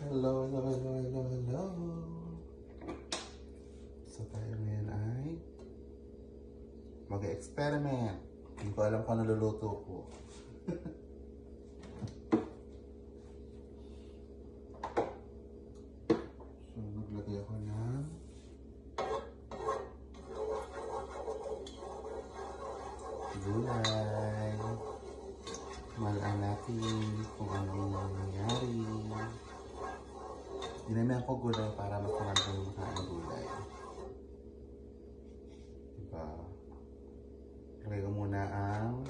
Hello, hello, hello, hello, hello. So tayo ngayon ay mag-experiment. Hindi ko alam kung ano luluto ko. So maglagay ako ng gulay. Malaan natin kung anong nangyayari. Dinamihan ko gulay para masarap yung kain gulay. Diba? Lagay ko muna ang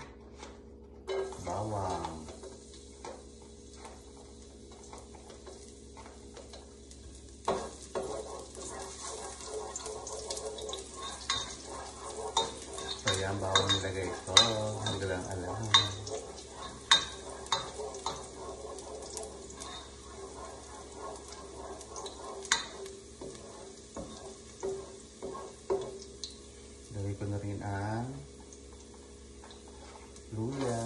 bawang. So yan, bawang nilagay ito. Hindi lang alam. Lagay ko na rin ang luya.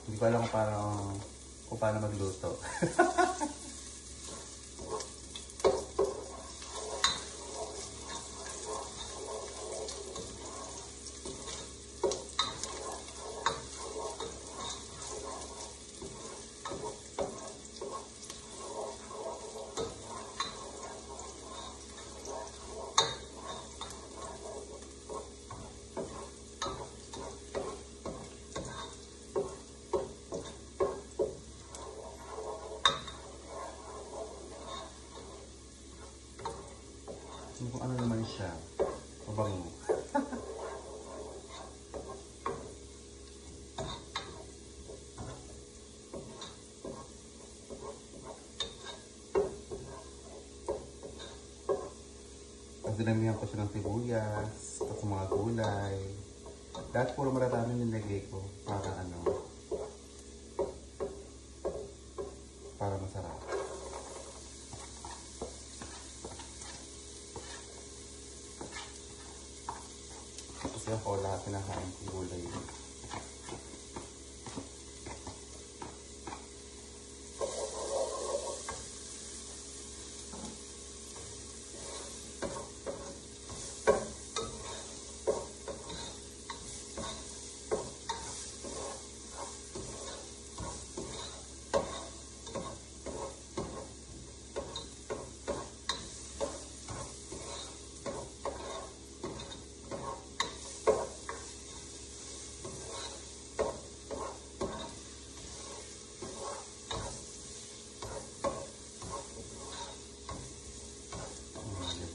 Hindi ko alam kung paano magluto. Kung ano naman siya. Mabango. Pag dinamihan ko siya ng sibuyas, tapos mga gulay. Dahil puro marami nilagay ko para para masarap. Kasi ako lahat pinakain ko gulay.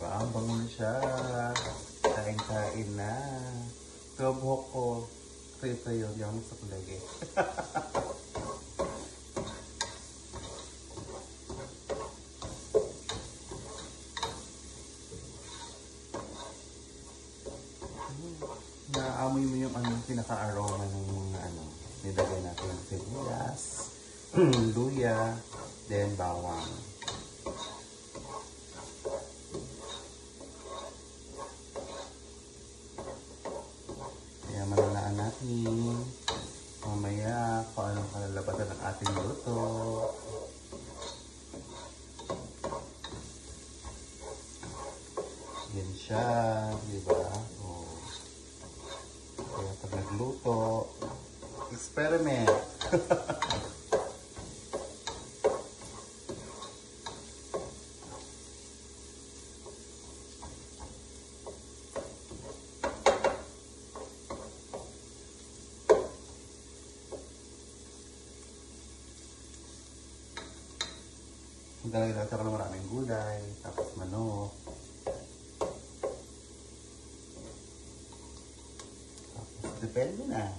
Ang bango na siya. Kain-kain na. Ito buhok ko. Ito yun. Yung sa kulay. Naamoy mo yung pinaka-aroma ng mga nilagay natin ng sibuyas, luya, then bawang. Malalaan natin mamaya kung anong kalalabasan ng ating luto. Yan siya, diba? Oh. Kaya pag nagluto, experiment. Dahil natin ng maraming gulay, tapos manok. Tapos depende na.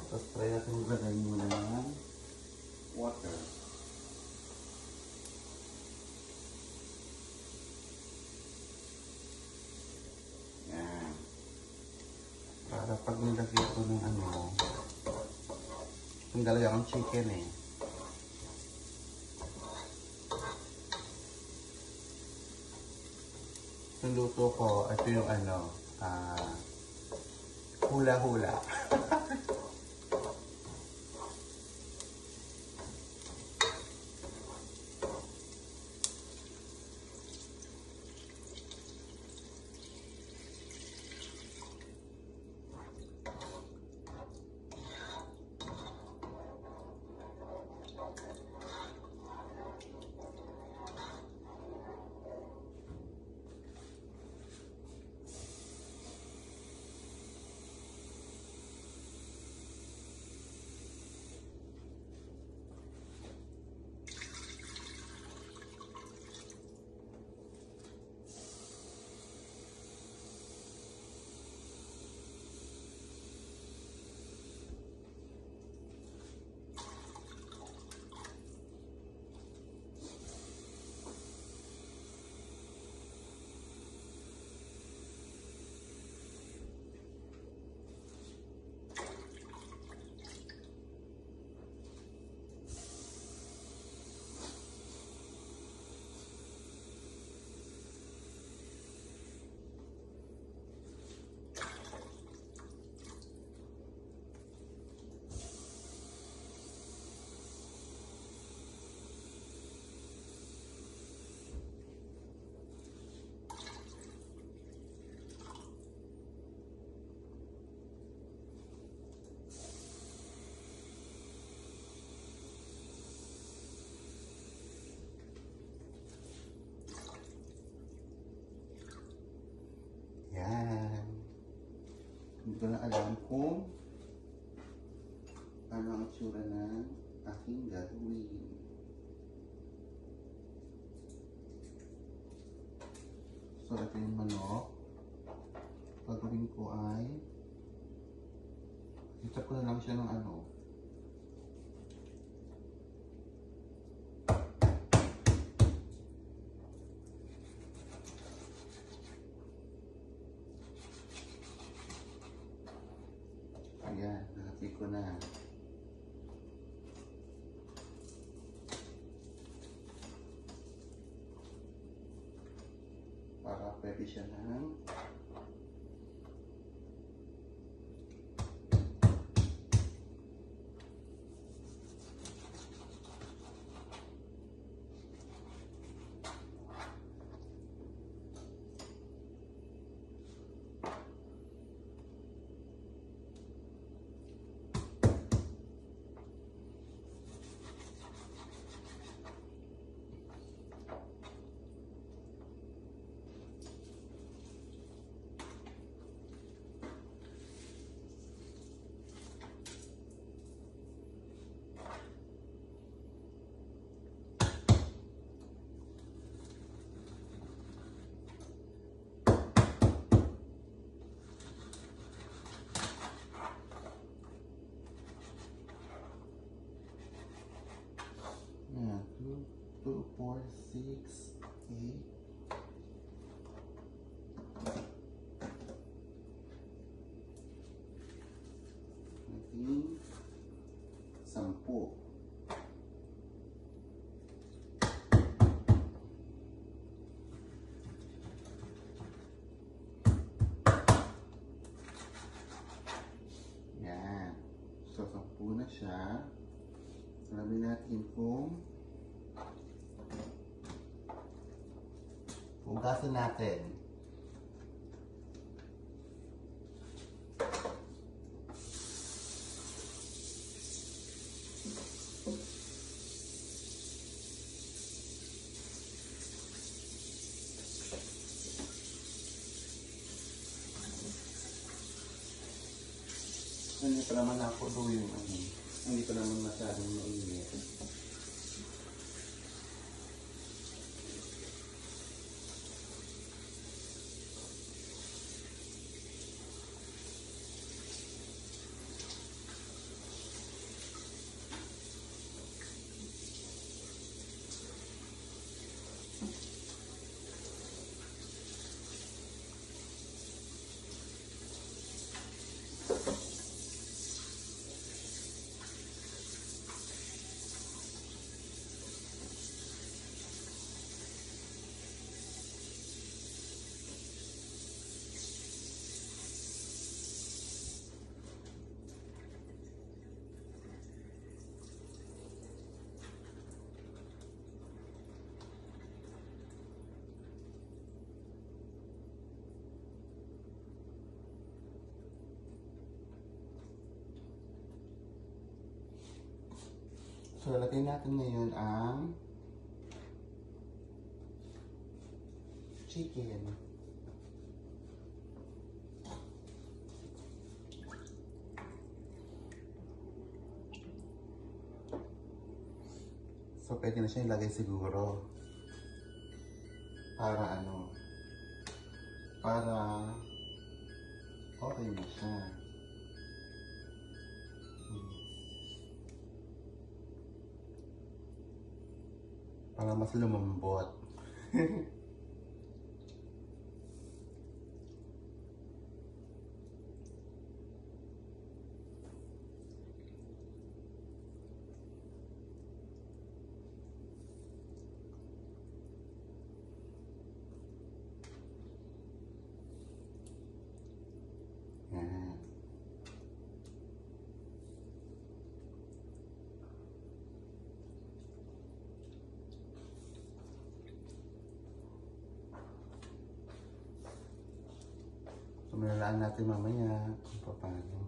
Tapos try natin maglagay muna ng water. Yan. Para pag nilagay ko ng yung dalawang chicken eh. Yung luto ko, ito yung Hula-hula. Yan. Hindi ko na alam kung ano ang itsura ng aking gagawin. So, ito yung manok. Gagawin ko ay itap ko na lang siya ng ano. Ayan, nahati ko na. Para pwede siya ng yeah, 2, 4, 6, 8. Naging 10. Yan. So, 10 na siya. Alamin natin kung hugasan natin. Hindi pa naman ako yung ano. Hindi pa naman masyadong mainit. So, lagay natin ngayon ang chicken. So, pwede na siya ilagay siguro. Para ano? Para okay na siya. Para mas lumambot. Yan. So, malalaan natin mamaya kung paano.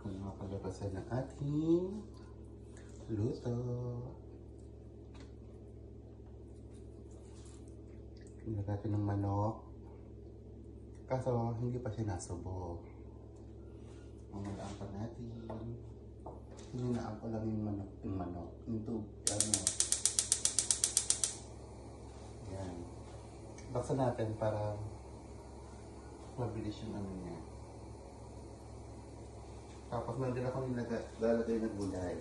Kung makakalabasan ng ating luto. Ilagay natin ng manok. Kaso, hindi pa siya nasubo. Mamalaan pa natin. Hinunaan ko lang yung manok. Into, ano. Yan. Baksan natin para mabilis yung ano niya. Tapos meron din ako lalagay ng gulay.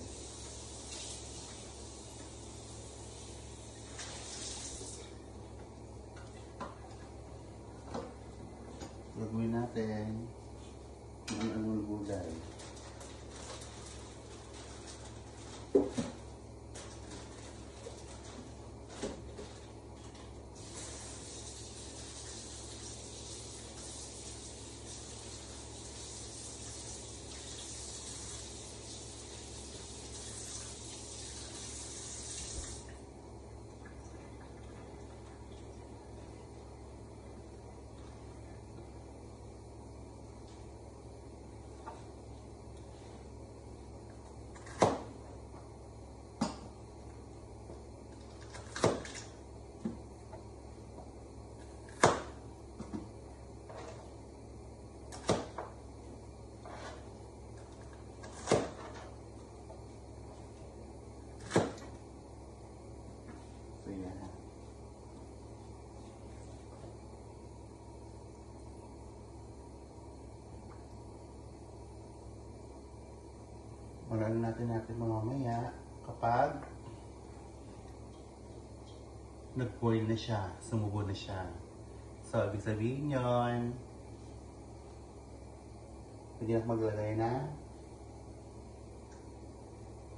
Gagawin natin ang anong gulay. So, yan. Malalaan natin mamaya kapag nag-boil na siya, sumubo na siya. So, ibig sabihin yun, pwede na maglagay na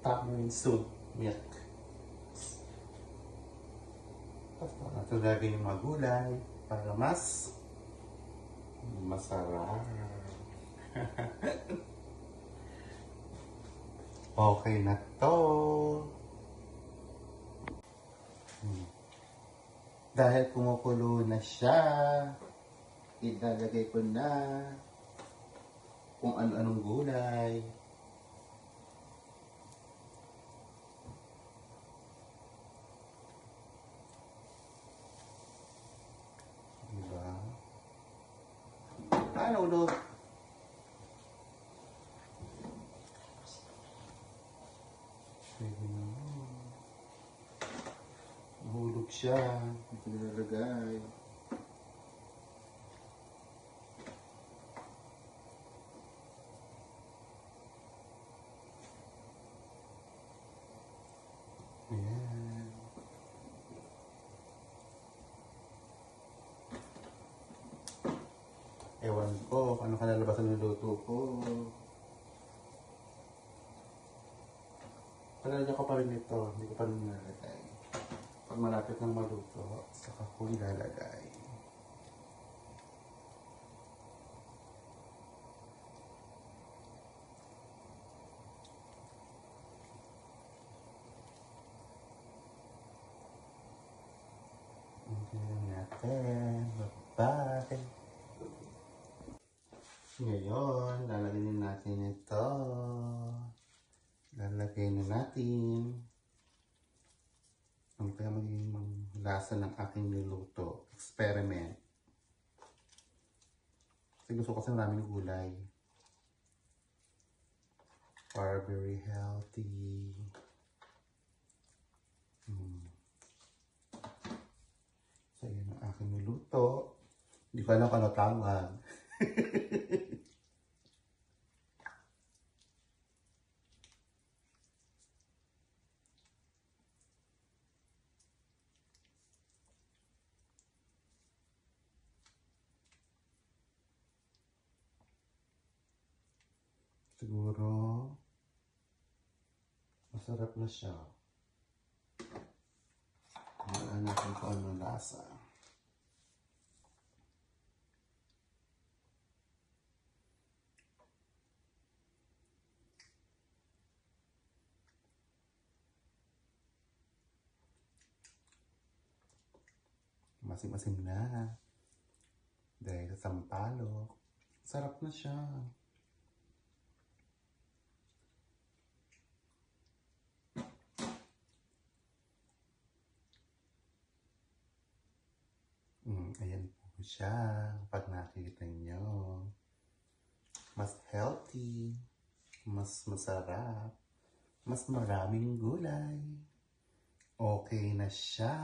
tamarind soup milk. Tapos, ito lagay yung mga gulay para mas masarap. Okay na to. Dahil kumukulo na siya, ilalagay ko na kung ano-anong gulay. Diba? Ano ulo? Mahulog siya. Ito nilalagay. Ayan. Ewan ko ano kalalabasan ng luto ko. Palalagyan ko pa rin ito. Hindi ko pa rin nilalagay. Pag malapit ng maluto, saka ko ilalagay. Okay natin. Bye-bye. Ngayon, lalagyan natin ito. Lalagay na natin. Ano kaya magiging lasa ng aking niluto? Experiment. Kasi gusto ko kasi maraming gulay. Para very healthy. So, yun ang aking niluto. Hindi ko alam kung ano tawag. Siguro, masarap na siya. Tingnan natin kung ano lasa. Masim-masim na. Dahil sa sampalok. Sarap na siya. Ayan po siya. Pag nakita nyo. Mas healthy. Mas masarap. Mas maraming gulay. Okay na siya.